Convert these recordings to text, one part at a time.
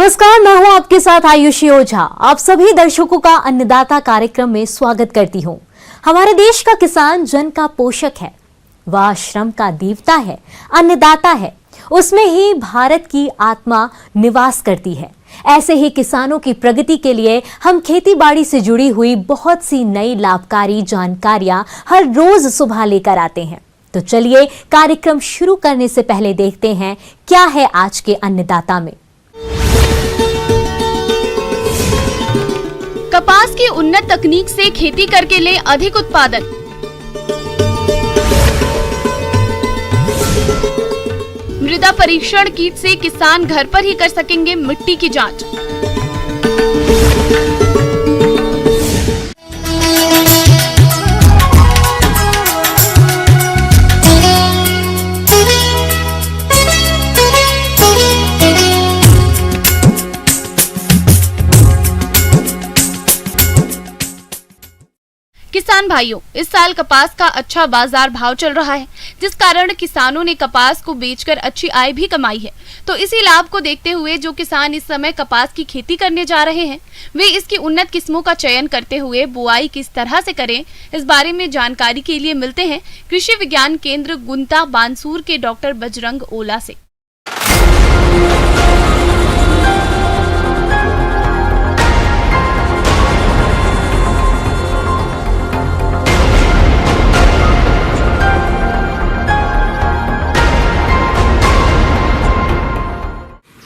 नमस्कार, मैं हूं आपके साथ आयुषी ओझा। आप सभी दर्शकों का अन्नदाता कार्यक्रम में स्वागत करती हूं। हमारे देश का किसान जन का पोषक है, वह श्रम का देवता है, अन्नदाता है। उसमें ही भारत की आत्मा निवास करती है। ऐसे ही किसानों की प्रगति के लिए हम खेती बाड़ी से जुड़ी हुई बहुत सी नई लाभकारी जानकारियां हर रोज सुबह लेकर आते हैं। तो चलिए कार्यक्रम शुरू करने से पहले देखते हैं क्या है आज के अन्नदाता में। कपास की उन्नत तकनीक से खेती करके ले अधिक उत्पादन। मृदा परीक्षण किट से किसान घर पर ही कर सकेंगे मिट्टी की जांच। किसान भाइयों, इस साल कपास का अच्छा बाजार भाव चल रहा है, जिस कारण किसानों ने कपास को बेचकर अच्छी आय भी कमाई है। तो इसी लाभ को देखते हुए जो किसान इस समय कपास की खेती करने जा रहे हैं, वे इसकी उन्नत किस्मों का चयन करते हुए बुआई किस तरह से करें, इस बारे में जानकारी के लिए मिलते हैं कृषि विज्ञान केंद्र गुंता बानसूर के डॉक्टर बजरंग ओला से।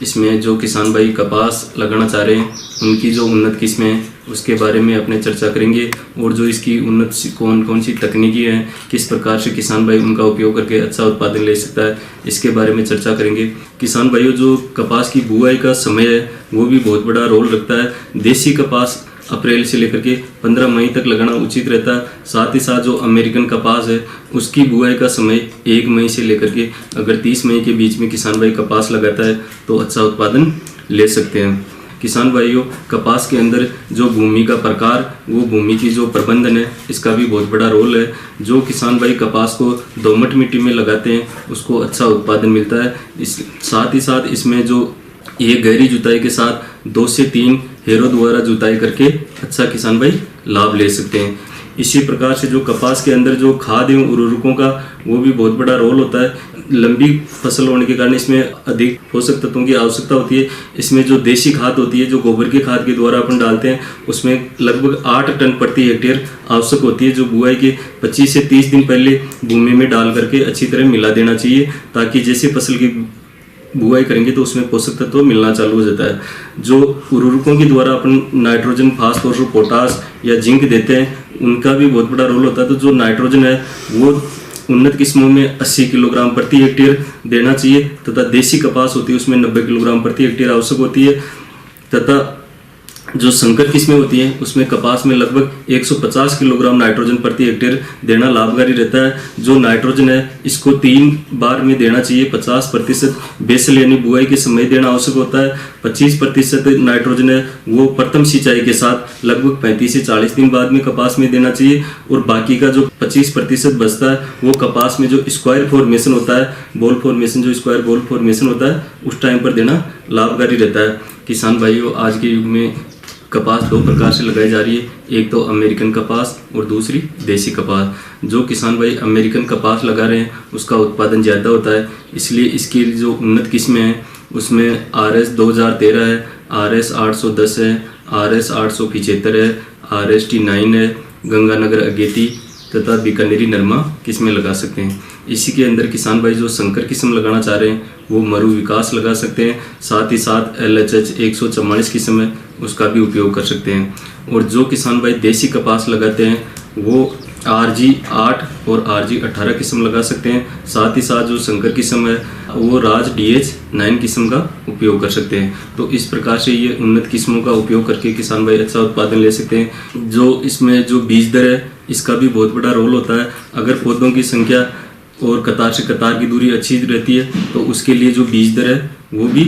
इसमें जो किसान भाई कपास लगाना चाह रहे हैं, उनकी जो उन्नत किस्में हैं उसके बारे में अपने चर्चा करेंगे, और जो इसकी उन्नत कौन कौन सी तकनीकी है, किस प्रकार से किसान भाई उनका उपयोग करके अच्छा उत्पादन ले सकता है, इसके बारे में चर्चा करेंगे। किसान भाइयों, जो कपास की बुआई का समय है वो भी बहुत बड़ा रोल रखता है। देसी कपास अप्रैल से लेकर के 15 मई तक लगाना उचित रहता है। साथ ही साथ जो अमेरिकन कपास है उसकी बुआई का समय 1 मई से लेकर के अगर 30 मई के बीच में किसान भाई कपास लगाता है तो अच्छा उत्पादन ले सकते हैं। किसान भाइयों, कपास के अंदर जो भूमि का प्रकार, वो भूमि की जो प्रबंधन है, इसका भी बहुत बड़ा रोल है। जो किसान भाई कपास को दोमट मिट्टी में लगाते हैं उसको अच्छा उत्पादन मिलता है। साथ ही साथ इसमें जो ये गहरी जुताई के साथ 2 से 3 हेरो द्वारा जुताई करके अच्छा किसान भाई लाभ ले सकते हैं। इसी प्रकार से जो कपास के अंदर जो खाद एवं उर्वरकों का वो भी बहुत बड़ा रोल होता है। लंबी फसल होने के कारण इसमें अधिक पोषक तत्वों की आवश्यकता होती है। इसमें जो देसी खाद होती है, जो गोबर की खाद के द्वारा अपन डालते हैं, उसमें लगभग 8 टन प्रति हेक्टेयर आवश्यक होती है, जो बुआई के 25 से 30 दिन पहले भूमि में डाल करके अच्छी तरह मिला देना चाहिए, ताकि जैसे फसल की बुआई करेंगे तो उसमें पोषक तत्व मिलना चालू हो जाता है। जो उर्वरकों के द्वारा अपन नाइट्रोजन, फास्फोरस, पोटास या जिंक देते हैं, उनका भी बहुत बड़ा रोल होता है। तो जो नाइट्रोजन है वो उन्नत किस्मों में 80 किलोग्राम प्रति हेक्टेयर देना चाहिए, तथा देसी कपास होती है उसमें 90 किलोग्राम प्रति हेक्टेयर आवश्यक होती है। तथा जो संकर किस्में होती हैं उसमें कपास में लगभग 150 किलोग्राम नाइट्रोजन प्रति हेक्टेयर देना लाभकारी रहता है। जो नाइट्रोजन है इसको 3 बार में देना चाहिए। 50% बेसल यानी बुआई के समय देना आवश्यक होता है। 25% नाइट्रोजन है वो प्रथम सिंचाई के साथ लगभग 35 से 40 दिन बाद में कपास में देना चाहिए, और बाकी का जो 25% बचता है वो कपास में जो स्क्वायर फॉर्मेशन होता है, बॉल फॉर्मेशन, जो स्क्वायर बॉल फॉर्मेशन होता है, उस टाइम पर देना लाभकारी रहता है। किसान भाइयों, आज के युग में कपास 2 प्रकार से लगाई जा रही है, एक तो अमेरिकन कपास और दूसरी देसी कपास। जो किसान भाई अमेरिकन कपास लगा रहे हैं उसका उत्पादन ज़्यादा होता है, इसलिए इसकी जो उन्नत किस्में हैं उसमें RS 2013 है, RS 810 है, RS 875 है, RST 9 है, गंगानगर अगेती तथा बीकानेरी नरमा किस्में लगा सकते हैं। इसी के अंदर किसान भाई जो संकर किस्म लगाना चाह रहे हैं वो मरु विकास लगा सकते हैं। साथ ही साथ LHH 144 किस्म है उसका भी उपयोग कर सकते हैं। और जो किसान भाई देसी कपास लगाते हैं वो RG 8 और RG 18 किस्म लगा सकते हैं। साथ ही साथ जो संकर किस्म है वो राज DH 9 किस्म का उपयोग कर सकते हैं। तो इस प्रकार से ये उन्नत किस्मों का उपयोग करके किसान भाई अच्छा उत्पादन ले सकते हैं। जो इसमें जो बीज दर है इसका भी बहुत बड़ा रोल होता है। अगर पौधों की संख्या और कतार से कतार की दूरी अच्छी रहती है तो उसके लिए जो बीज दर है वो भी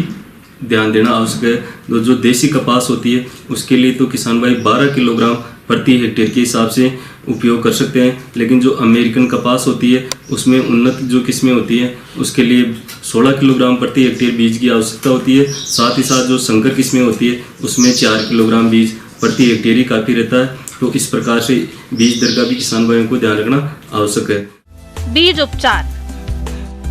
ध्यान देना आवश्यक है। तो जो देसी कपास होती है उसके लिए तो किसान भाई 12 किलोग्राम प्रति हेक्टेयर के हिसाब से उपयोग कर सकते हैं। लेकिन जो अमेरिकन कपास होती है उसमें उन्नत जो किस्में होती है उसके लिए 16 किलोग्राम प्रति हेक्टेयर बीज की आवश्यकता होती है। साथ ही साथ जो संकर किस्में होती है उसमें 4 किलोग्राम बीज प्रति हेक्टेयर ही काफ़ी रहता है। तो इस प्रकार से बीज दर का भी किसान भाइयों को ध्यान रखना आवश्यक है। बीज उपचार।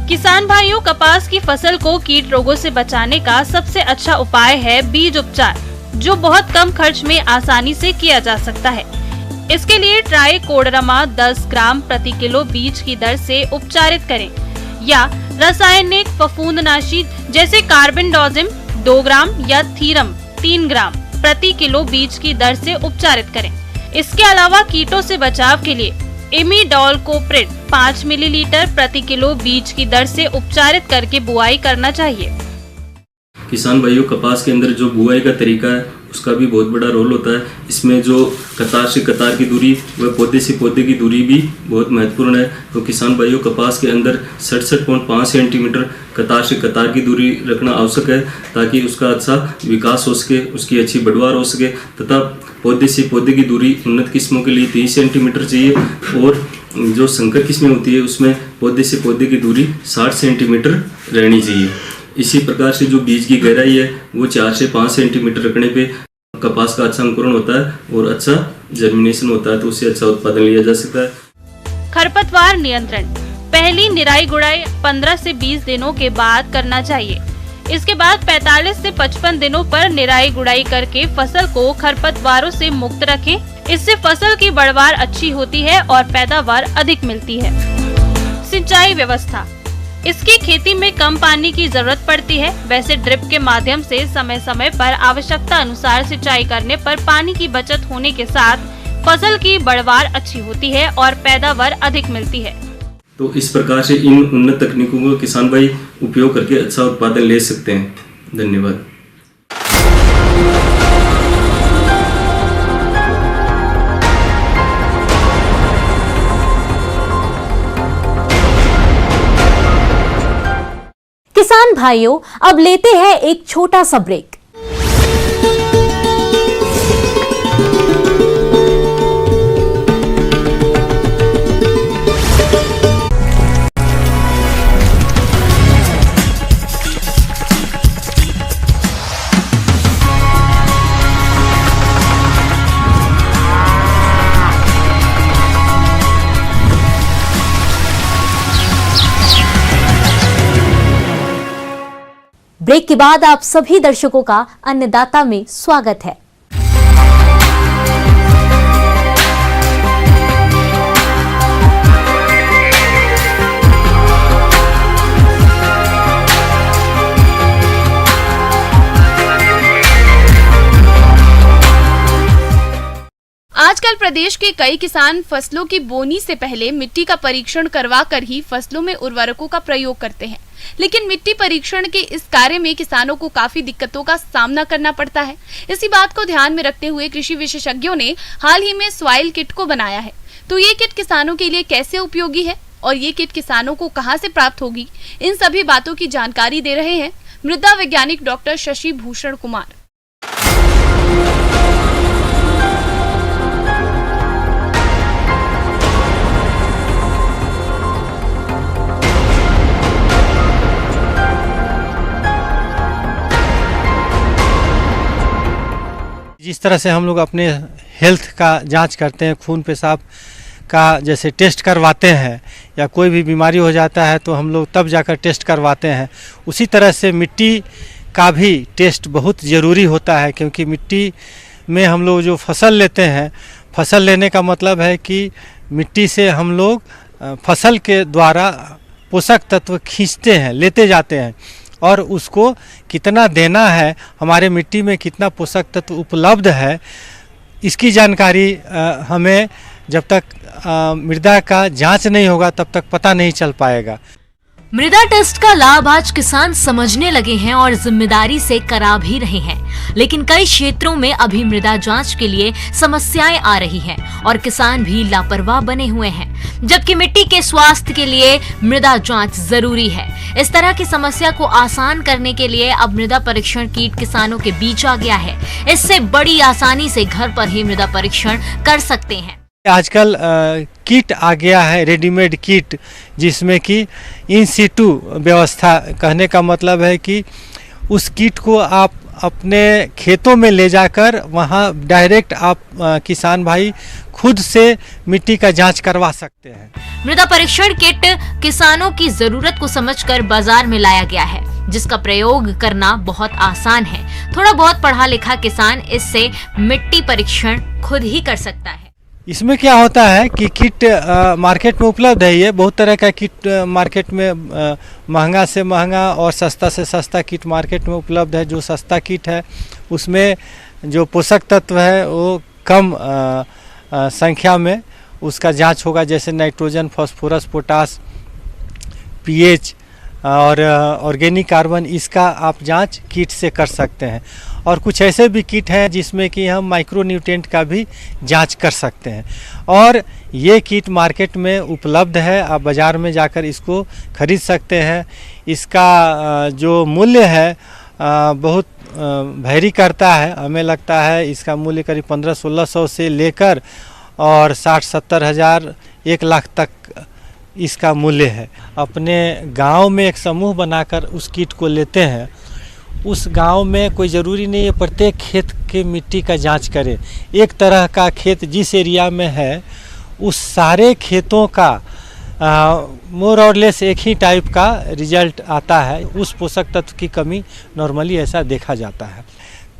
किसान भाइयों, कपास की फसल को कीट रोगों से बचाने का सबसे अच्छा उपाय है बीज उपचार, जो बहुत कम खर्च में आसानी से किया जा सकता है। इसके लिए ट्राइकोडर्मा 10 ग्राम प्रति किलो बीज की दर से उपचारित करें या रासायनिक फफूंदनाशी जैसे कार्बेंडाजिम 2 ग्राम या थीरम 3 ग्राम प्रति किलो बीज की दर से उपचारित करें। इसके अलावा कीटों से बचाव के लिए इमिडॉलकोप्रिड 5 मिलीलीटर प्रति किलो बीज की दर से उपचारित करके बुआई करना चाहिए। किसान भाइयों, कपास के अंदर जो बुआई का तरीका है उसका भी बहुत बड़ा रोल होता है। इसमें जो कतार से कतार की दूरी व पौधे से पौधे की दूरी भी बहुत महत्वपूर्ण है। तो किसान भाइयों, कपास के अंदर 67.5 सेंटीमीटर कतार से कतार की दूरी रखना आवश्यक है ताकि उसका अच्छा विकास हो सके, उसकी अच्छी बढ़वार हो सके। तथा पौधे से पौधे की दूरी उन्नत किस्मों के लिए 30 सेंटीमीटर चाहिए और जो संकर किस्में होती है उसमें पौधे से पौधे की दूरी 60 सेंटीमीटर रहनी चाहिए। इसी प्रकार से जो बीज की गहराई है वो 4 से 5 सेंटीमीटर रखने पे कपास का अच्छा अंकुरण होता है और अच्छा जर्मिनेशन होता है, तो उससे अच्छा उत्पादन लिया जा सकता है। खरपतवार नियंत्रण। पहली निराई गुड़ाई 15 से 20 दिनों के बाद करना चाहिए। इसके बाद 45 से 55 दिनों पर निराई गुड़ाई करके फसल को खरपतवारों से मुक्त रखें। इससे फसल की बढ़वार अच्छी होती है और पैदावार अधिक मिलती है। सिंचाई व्यवस्था। इसकी खेती में कम पानी की जरूरत पड़ती है। वैसे ड्रिप के माध्यम से समय समय पर आवश्यकता अनुसार सिंचाई करने पर पानी की बचत होने के साथ फसल की बढ़वार अच्छी होती है और पैदावार अधिक मिलती है। तो इस प्रकार से इन उन्नत तकनीकों को किसान भाई उपयोग करके अच्छा उत्पादन ले सकते हैं। धन्यवाद। किसान भाइयों, अब लेते हैं एक छोटा सा ब्रेक। ब्रेक के बाद आप सभी दर्शकों का अन्नदाता में स्वागत है। आजकल प्रदेश के कई किसान फसलों की बोनी से पहले मिट्टी का परीक्षण करवा कर ही फसलों में उर्वरकों का प्रयोग करते हैं, लेकिन मिट्टी परीक्षण के इस कार्य में किसानों को काफी दिक्कतों का सामना करना पड़ता है। इसी बात को ध्यान में रखते हुए कृषि विशेषज्ञों ने हाल ही में सॉइल किट को बनाया है। तो ये किट किसानों के लिए कैसे उपयोगी है और ये किट किसानों को कहां से प्राप्त होगी, इन सभी बातों की जानकारी दे रहे हैं मृदा वैज्ञानिक डॉक्टर शशि भूषण कुमार। जिस तरह से हम लोग अपने हेल्थ का जांच करते हैं, खून पेशाब का जैसे टेस्ट करवाते हैं या कोई भी बीमारी हो जाता है तो हम लोग तब जाकर टेस्ट करवाते हैं, उसी तरह से मिट्टी का भी टेस्ट बहुत ज़रूरी होता है। क्योंकि मिट्टी में हम लोग जो फसल लेते हैं, फसल लेने का मतलब है कि मिट्टी से हम लोग फसल के द्वारा पोषक तत्व खींचते हैं, लेते जाते हैं और उसको कितना देना है, हमारे मिट्टी में कितना पोषक तत्व उपलब्ध है, इसकी जानकारी हमें जब तक मृदा का जांच नहीं होगा तब तक पता नहीं चल पाएगा। मृदा टेस्ट का लाभ आज किसान समझने लगे हैं और जिम्मेदारी से करा भी रहे हैं, लेकिन कई क्षेत्रों में अभी मृदा जांच के लिए समस्याएं आ रही हैं और किसान भी लापरवाह बने हुए हैं, जबकि मिट्टी के स्वास्थ्य के लिए मृदा जांच जरूरी है। इस तरह की समस्या को आसान करने के लिए अब मृदा परीक्षण किट किसानों के बीच आ गया है। इससे बड़ी आसानी से घर पर ही मृदा परीक्षण कर सकते हैं। आजकल किट आ गया है, रेडीमेड किट, जिसमें कि इन सिटू व्यवस्था, कहने का मतलब है कि उस किट को आप अपने खेतों में ले जाकर वहां डायरेक्ट आप किसान भाई खुद से मिट्टी का जांच करवा सकते हैं। मृदा परीक्षण किट किसानों की जरूरत को समझकर बाजार में लाया गया है, जिसका प्रयोग करना बहुत आसान है। थोड़ा बहुत पढ़ा लिखा किसान इससे मिट्टी परीक्षण खुद ही कर सकता है। इसमें क्या होता है कि किट मार्केट में उपलब्ध है। ये बहुत तरह का किट मार्केट में महंगा से महंगा और सस्ता से सस्ता किट मार्केट में उपलब्ध है। जो सस्ता किट है उसमें जो पोषक तत्व है वो कम संख्या में उसका जांच होगा, जैसे नाइट्रोजन, फास्फोरस, पोटास, पीएच और ऑर्गेनिक कार्बन, इसका आप जांच किट से कर सकते हैं। और कुछ ऐसे भी किट हैं जिसमें कि हम माइक्रो न्यूट्रिएंट का भी जांच कर सकते हैं और ये किट मार्केट में उपलब्ध है। आप बाज़ार में जाकर इसको खरीद सकते हैं। इसका जो मूल्य है बहुत वैरी करता है। हमें लगता है इसका मूल्य करीब 1500-1600 से लेकर और 60-70 हज़ार 1 लाख तक इसका मूल्य है। अपने गांव में एक समूह बनाकर उस किट को लेते हैं। उस गांव में कोई ज़रूरी नहीं है प्रत्येक खेत के मिट्टी का जांच करे। एक तरह का खेत जिस एरिया में है उस सारे खेतों का मोर और लेस एक ही टाइप का रिजल्ट आता है। उस पोषक तत्व की कमी नॉर्मली ऐसा देखा जाता है।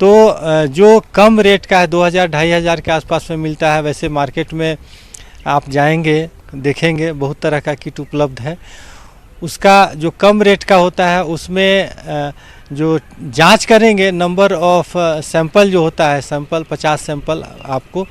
तो जो कम रेट का है 2000-2500 के आसपास में मिलता है, वैसे मार्केट में आप जाएंगे देखेंगे बहुत तरह का किट उपलब्ध है। उसका जो कम रेट का होता है उसमें जो जांच करेंगे नंबर ऑफ सैंपल जो होता है, सैंपल 50 सैंपल आपको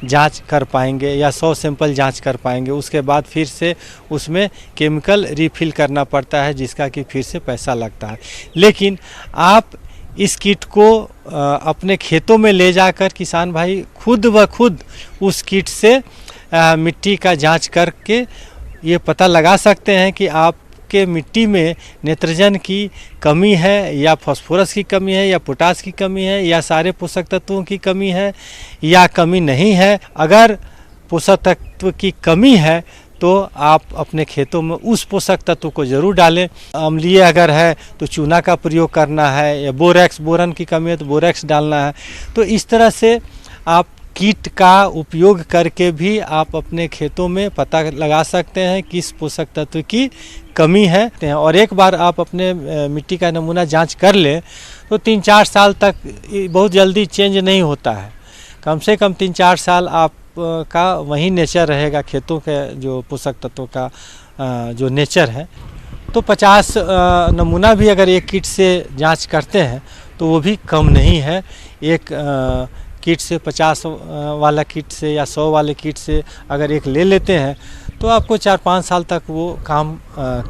जांच कर पाएंगे या 100 सैंपल जांच कर पाएंगे। उसके बाद फिर से उसमें केमिकल रिफ़िल करना पड़ता है, जिसका कि फिर से पैसा लगता है। लेकिन आप इस किट को अपने खेतों में ले जाकर किसान भाई खुद ब खुद उस किट से मिट्टी का जांच करके ये पता लगा सकते हैं कि आपके मिट्टी में नाइट्रोजन की कमी है या फास्फोरस की कमी है या पोटास की कमी है या सारे पोषक तत्वों की कमी है या कमी नहीं है। अगर पोषक तत्व की कमी है तो आप अपने खेतों में उस पोषक तत्व को ज़रूर डालें। अम्लीय अगर है तो चूना का प्रयोग करना है, या बोरन की कमी है तो बोरेक्स डालना है। तो इस तरह से आप किट का उपयोग करके भी आप अपने खेतों में पता लगा सकते हैं किस पोषक तत्व की कमी है। और एक बार आप अपने मिट्टी का नमूना जांच कर लें तो 3-4 साल तक बहुत जल्दी चेंज नहीं होता है। कम से कम 3-4 साल आप का वही नेचर रहेगा, खेतों के जो पोषक तत्वों का जो नेचर है। तो 50 नमूना भी अगर एक किट से जांच करते हैं तो वो भी कम नहीं है। एक किट से 50 वाला किट से या 100 वाले किट से अगर एक ले लेते हैं तो आपको 4-5 साल तक वो काम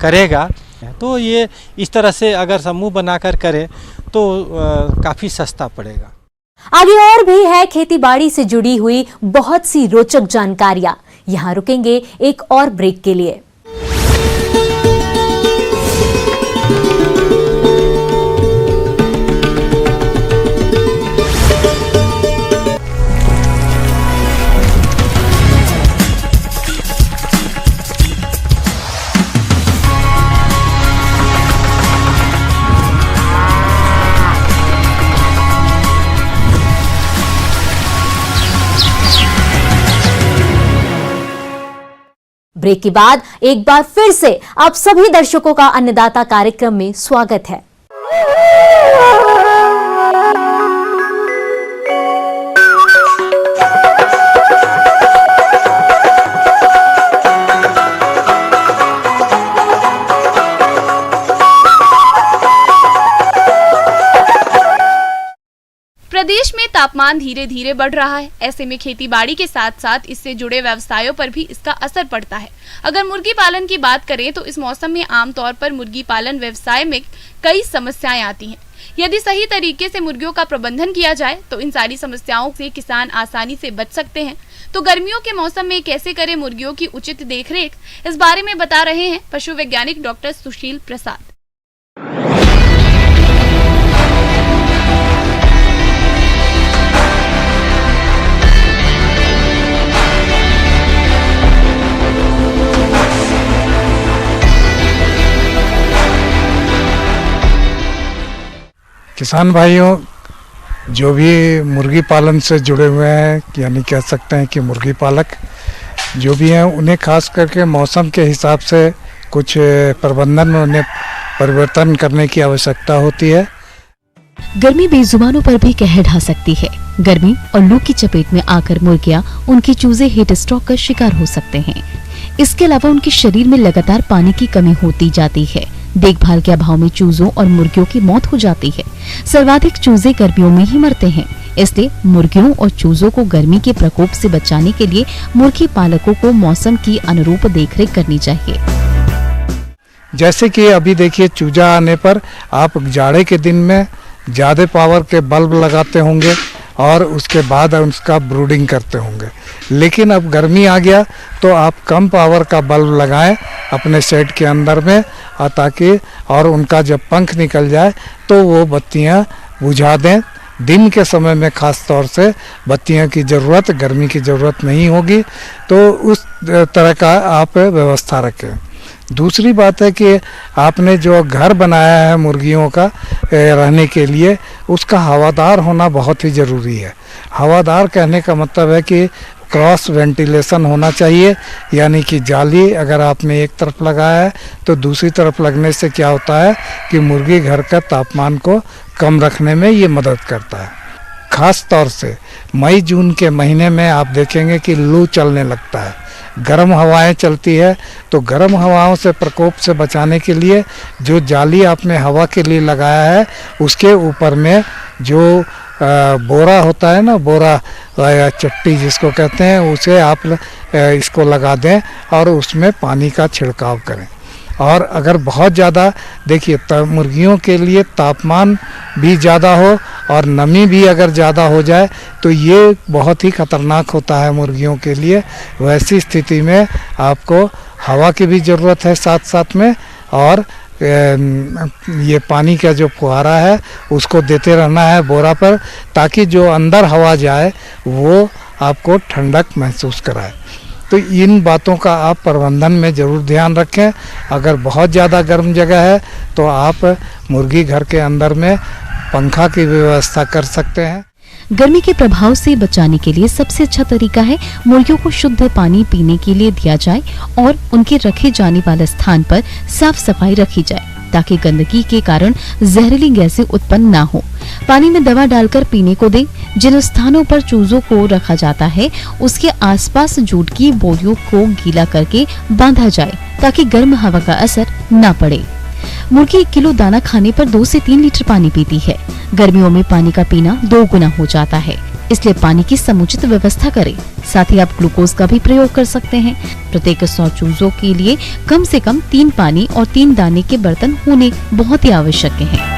करेगा। तो ये इस तरह से अगर समूह बनाकर करें तो काफ़ी सस्ता पड़ेगा। आगे और भी है खेती बाड़ी से जुड़ी हुई बहुत सी रोचक जानकारियां। यहाँ रुकेंगे एक और ब्रेक के लिए। ब्रेक के बाद एक बार फिर से आप सभी दर्शकों का अन्नदाता कार्यक्रम में स्वागत है। प्रदेश में तापमान धीरे धीरे बढ़ रहा है। ऐसे में खेतीबाड़ी के साथ साथ इससे जुड़े व्यवसायों पर भी इसका असर पड़ता है। अगर मुर्गी पालन की बात करें तो इस मौसम में आमतौर पर मुर्गी पालन व्यवसाय में कई समस्याएं आती हैं। यदि सही तरीके से मुर्गियों का प्रबंधन किया जाए तो इन सारी समस्याओं से किसान आसानी से बच सकते हैं। तो गर्मियों के मौसम में कैसे करें मुर्गियों की उचित देखरेख, इस बारे में बता रहे हैं पशु वैज्ञानिक डॉक्टर सुशील प्रसाद। किसान भाइयों, जो भी मुर्गी पालन से जुड़े हुए हैं, यानी कह सकते हैं कि मुर्गी पालक जो भी हैं, उन्हें खास करके मौसम के हिसाब से कुछ प्रबंधन में उन्हें परिवर्तन करने की आवश्यकता होती है। गर्मी बेजुबानों पर भी कहर ढा सकती है। गर्मी और लू की चपेट में आकर मुर्गियां उनके चूजे हीट स्ट्रोक का शिकार हो सकते हैं। इसके अलावा उनके शरीर में लगातार पानी की कमी होती जाती है। देखभाल के अभाव में चूजों और मुर्गियों की मौत हो जाती है। सर्वाधिक चूजे गर्मियों में ही मरते हैं। इसलिए मुर्गियों और चूजों को गर्मी के प्रकोप से बचाने के लिए मुर्गी पालकों को मौसम की अनुरूप देखरेख करनी चाहिए। जैसे कि अभी देखिए, चूजा आने पर आप जाड़े के दिन में ज़्यादा पावर के बल्ब लगाते होंगे और उसके बाद उसका ब्रूडिंग करते होंगे, लेकिन अब गर्मी आ गया तो आप कम पावर का बल्ब लगाएं अपने शेड के अंदर में, ताकि और उनका जब पंख निकल जाए तो वो बत्तियां बुझा दें। दिन के समय में खास तौर से बत्तियों की ज़रूरत, गर्मी की ज़रूरत नहीं होगी, तो उस तरह का आप व्यवस्था रखें। दूसरी बात है कि आपने जो घर बनाया है मुर्गियों का रहने के लिए, उसका हवादार होना बहुत ही ज़रूरी है। हवादार कहने का मतलब है कि क्रॉस वेंटिलेशन होना चाहिए, यानी कि जाली अगर आपने एक तरफ लगाया है तो दूसरी तरफ लगने से क्या होता है कि मुर्गी घर का तापमान को कम रखने में ये मदद करता है। खास तौर से मई जून के महीने में आप देखेंगे कि लू चलने लगता है, गर्म हवाएं चलती है, तो गर्म हवाओं से प्रकोप से बचाने के लिए जो जाली आपने हवा के लिए लगाया है, उसके ऊपर में जो बोरा होता है ना, बोरा या चट्टी जिसको कहते हैं, उसे आप इसको लगा दें और उसमें पानी का छिड़काव करें। और अगर बहुत ज़्यादा देखिए मुर्गियों के लिए तापमान भी ज़्यादा हो और नमी भी अगर ज़्यादा हो जाए तो ये बहुत ही ख़तरनाक होता है मुर्गियों के लिए। वैसी स्थिति में आपको हवा की भी ज़रूरत है साथ साथ में, और ये पानी का जो फुहारा है उसको देते रहना है बोरा पर, ताकि जो अंदर हवा जाए वो आपको ठंडक महसूस कराए। तो इन बातों का आप प्रबंधन में ज़रूर ध्यान रखें। अगर बहुत ज़्यादा गर्म जगह है तो आप मुर्गी घर के अंदर में पंखा की व्यवस्था कर सकते हैं। गर्मी के प्रभाव से बचाने के लिए सबसे अच्छा तरीका है मुर्गियों को शुद्ध पानी पीने के लिए दिया जाए और उनके रखे जाने वाले स्थान पर साफ सफाई रखी जाए, ताकि गंदगी के कारण जहरीली गैसें उत्पन्न ना हो। पानी में दवा डालकर पीने को दें। जिन स्थानों पर चूजों को रखा जाता है उसके आसपास जूट की बोरियों को गीला करके बांधा जाए, ताकि गर्म हवा का असर न पड़े। मुर्गी 1 किलो दाना खाने पर 2 से 3 लीटर पानी पीती है। गर्मियों में पानी का पीना 2 गुना हो जाता है, इसलिए पानी की समुचित व्यवस्था करें। साथ ही आप ग्लूकोज का भी प्रयोग कर सकते हैं। प्रत्येक 100 चूजों के लिए कम से कम 3 पानी और 3 दाने के बर्तन होने बहुत ही आवश्यक हैं।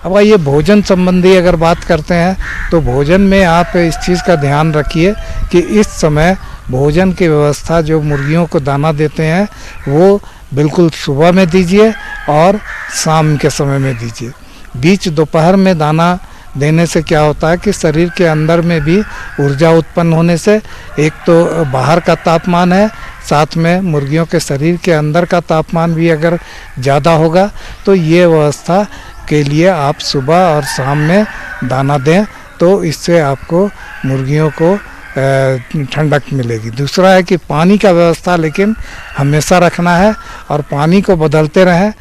अब ये भोजन संबंधी अगर बात करते हैं तो भोजन में आप इस चीज़ का ध्यान रखिए कि इस समय भोजन की व्यवस्था जो मुर्गियों को दाना देते हैं वो बिल्कुल सुबह में दीजिए और शाम के समय में दीजिए। बीच दोपहर में दाना देने से क्या होता है कि शरीर के अंदर में भी ऊर्जा उत्पन्न होने से एक तो बाहर का तापमान है, साथ में मुर्गियों के शरीर के अंदर का तापमान भी अगर ज़्यादा होगा तो ये व्यवस्था के लिए आप सुबह और शाम में दाना दें, तो इससे आपको मुर्गियों को ठंडक मिलेगी। दूसरा है कि पानी का व्यवस्था लेकिन हमेशा रखना है और पानी को बदलते रहें।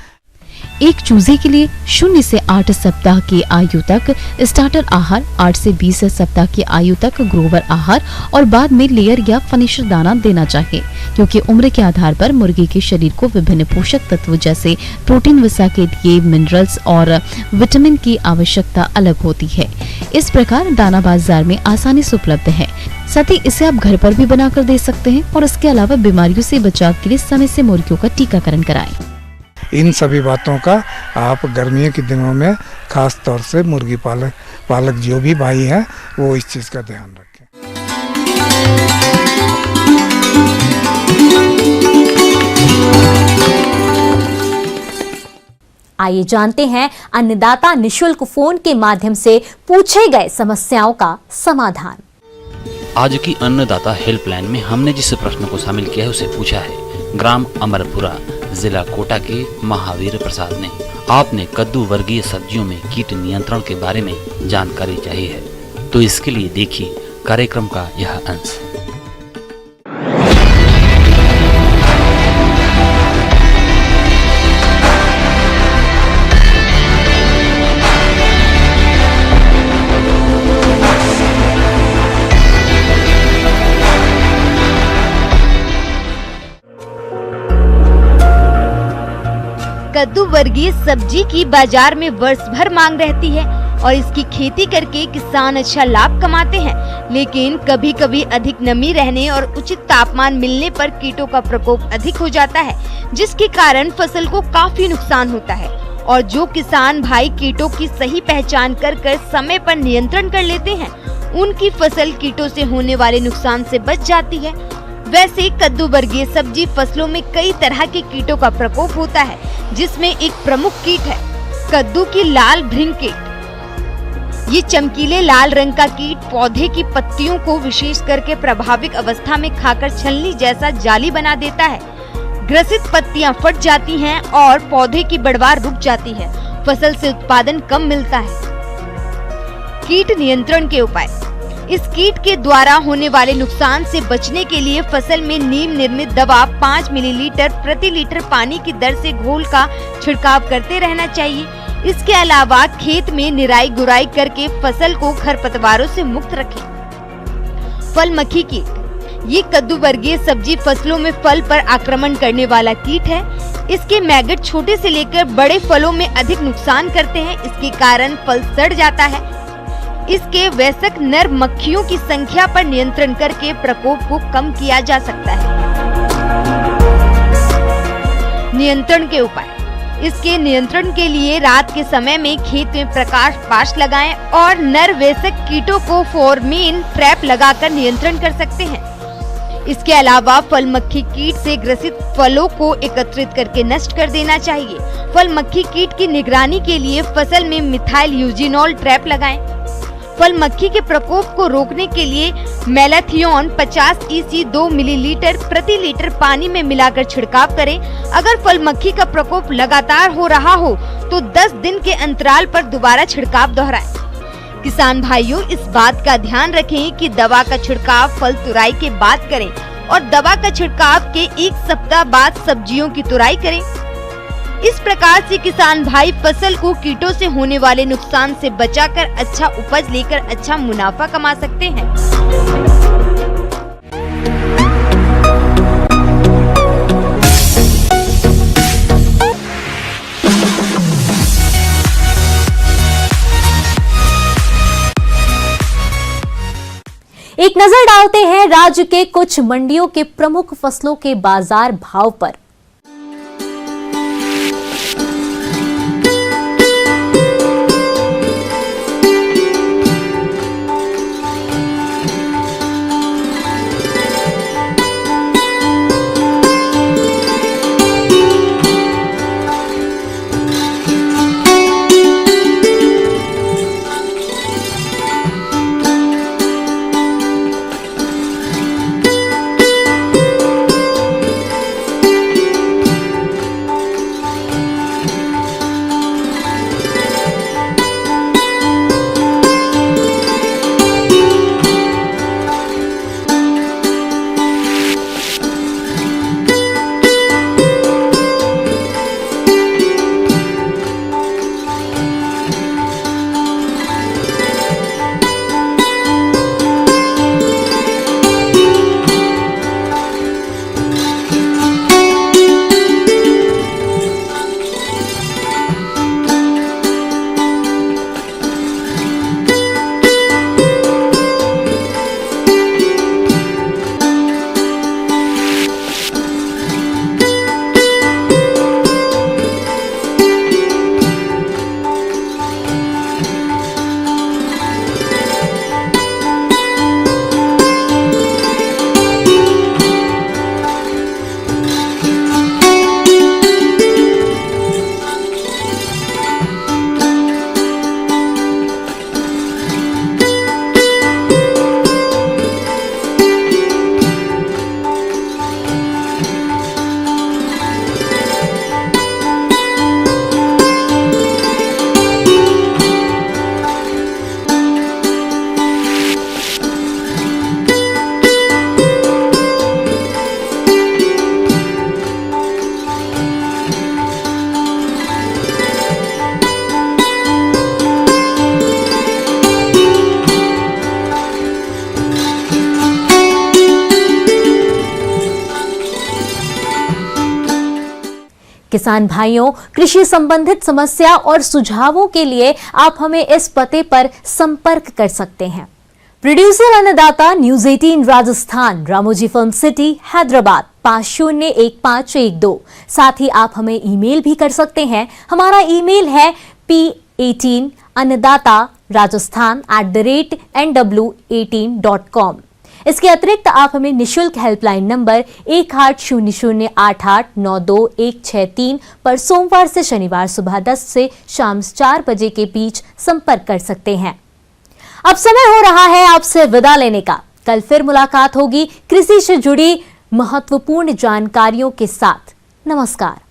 एक चूजे के लिए 0 से 8 सप्ताह की आयु तक स्टार्टर आहार, 8 से 20 सप्ताह की आयु तक ग्रोवर आहार और बाद में लेयर या फिनिशर दाना देना चाहिए, क्योंकि उम्र के आधार पर मुर्गी के शरीर को विभिन्न पोषक तत्व जैसे प्रोटीन, वसा के लिए मिनरल्स और विटामिन की आवश्यकता अलग होती है। इस प्रकार दाना बाजार में आसानी से उपलब्ध है। साथ ही इसे आप घर पर भी बनाकर दे सकते हैं और इसके अलावा बीमारियों से बचाव के लिए समय से मुर्गियों का टीकाकरण कराएं। इन सभी बातों का आप गर्मियों के दिनों में खास तौर से मुर्गी पालक जो भी भाई हैं वो इस चीज़ का ध्यान रखें। आइए जानते हैं अन्नदाता निशुल्क फोन के माध्यम से पूछे गए समस्याओं का समाधान। आज की अन्नदाता हेल्पलाइन में हमने जिस प्रश्न को शामिल किया है उसे पूछा है ग्राम अमरपुरा, जिला कोटा के महावीर प्रसाद ने। आपने कद्दू वर्गीय सब्जियों में कीट नियंत्रण के बारे में जानकारी चाहिए है, तो इसके लिए देखिए कार्यक्रम का यह अंश। कद्दू वर्गीय सब्जी की बाजार में वर्ष भर मांग रहती है और इसकी खेती करके किसान अच्छा लाभ कमाते हैं, लेकिन कभी कभी अधिक नमी रहने और उचित तापमान मिलने पर कीटों का प्रकोप अधिक हो जाता है, जिसके कारण फसल को काफी नुकसान होता है। और जो किसान भाई कीटों की सही पहचान कर समय पर नियंत्रण कर लेते हैं, उनकी फसल कीटों से होने वाले नुकसान से बच जाती है। वैसे कद्दू वर्गीय सब्जी फसलों में कई तरह के कीटों का प्रकोप होता है, जिसमें एक प्रमुख कीट है कद्दू की लाल भृंग कीट। ये चमकीले लाल रंग का कीट पौधे की पत्तियों को विशेष करके प्रभावित अवस्था में खाकर छलनी जैसा जाली बना देता है। ग्रसित पत्तियां फट जाती हैं और पौधे की बढ़वार रुक जाती है। फसल से उत्पादन कम मिलता है। कीट नियंत्रण के उपाय। इस कीट के द्वारा होने वाले नुकसान से बचने के लिए फसल में नीम निर्मित दवा 5 मिलीलीटर प्रति लीटर पानी की दर से घोल का छिड़काव करते रहना चाहिए। इसके अलावा खेत में निराई गुड़ाई करके फसल को खरपतवारों से मुक्त रखें। फल मक्खी कीट। ये कद्दू वर्गीय सब्जी फसलों में फल पर आक्रमण करने वाला कीट है। इसके मैगट छोटे से लेकर बड़े फलों में अधिक नुकसान करते हैं। इसके कारण फल सड़ जाता है। इसके वयस्क नर मक्खियों की संख्या पर नियंत्रण करके प्रकोप को कम किया जा सकता है। नियंत्रण के उपाय। इसके नियंत्रण के लिए रात के समय में खेत में प्रकाश पाश लगाएं और नर वयस्क कीटों को फोरमीन ट्रैप लगाकर नियंत्रण कर सकते हैं। इसके अलावा फल मक्खी कीट से ग्रसित फलों को एकत्रित करके नष्ट कर देना चाहिए। फल मक्खी कीट की निगरानी के लिए फसल में मिथाइल यूजिनॉल ट्रैप लगाएं। फल मक्खी के प्रकोप को रोकने के लिए मेलाथियोन 50 EC 2 मिलीलीटर प्रति लीटर पानी में मिलाकर छिड़काव करें। अगर फल मक्खी का प्रकोप लगातार हो रहा हो तो 10 दिन के अंतराल पर दोबारा छिड़काव दोहराएं। किसान भाइयों, इस बात का ध्यान रखें कि दवा का छिड़काव फल तुराई के बाद करें और दवा का छिड़काव के 1 सप्ताह बाद सब्जियों की तुराई करें। इस प्रकार से किसान भाई फसल को कीटों से होने वाले नुकसान से बचाकर अच्छा उपज लेकर अच्छा मुनाफा कमा सकते हैं। एक नजर डालते हैं राज्य के कुछ मंडियों के प्रमुख फसलों के बाजार भाव पर। किसान भाइयों, कृषि संबंधित समस्या और सुझावों के लिए आप हमें इस पते पर संपर्क कर सकते हैं। प्रोड्यूसर अन्नदाता, news 18 Rajasthan, Ramoji film city, Hyderabad 501512। साथ ही आप हमें ईमेल भी कर सकते हैं। हमारा ईमेल है p18annadatharajasthan@nw18.com। इसके अतिरिक्त आप हमें निशुल्क हेल्पलाइन नंबर 180088921163 पर सोमवार से शनिवार सुबह 10 से शाम 4 बजे के बीच संपर्क कर सकते हैं। अब समय हो रहा है आपसे विदा लेने का। कल फिर मुलाकात होगी कृषि से जुड़ी महत्वपूर्ण जानकारियों के साथ। नमस्कार।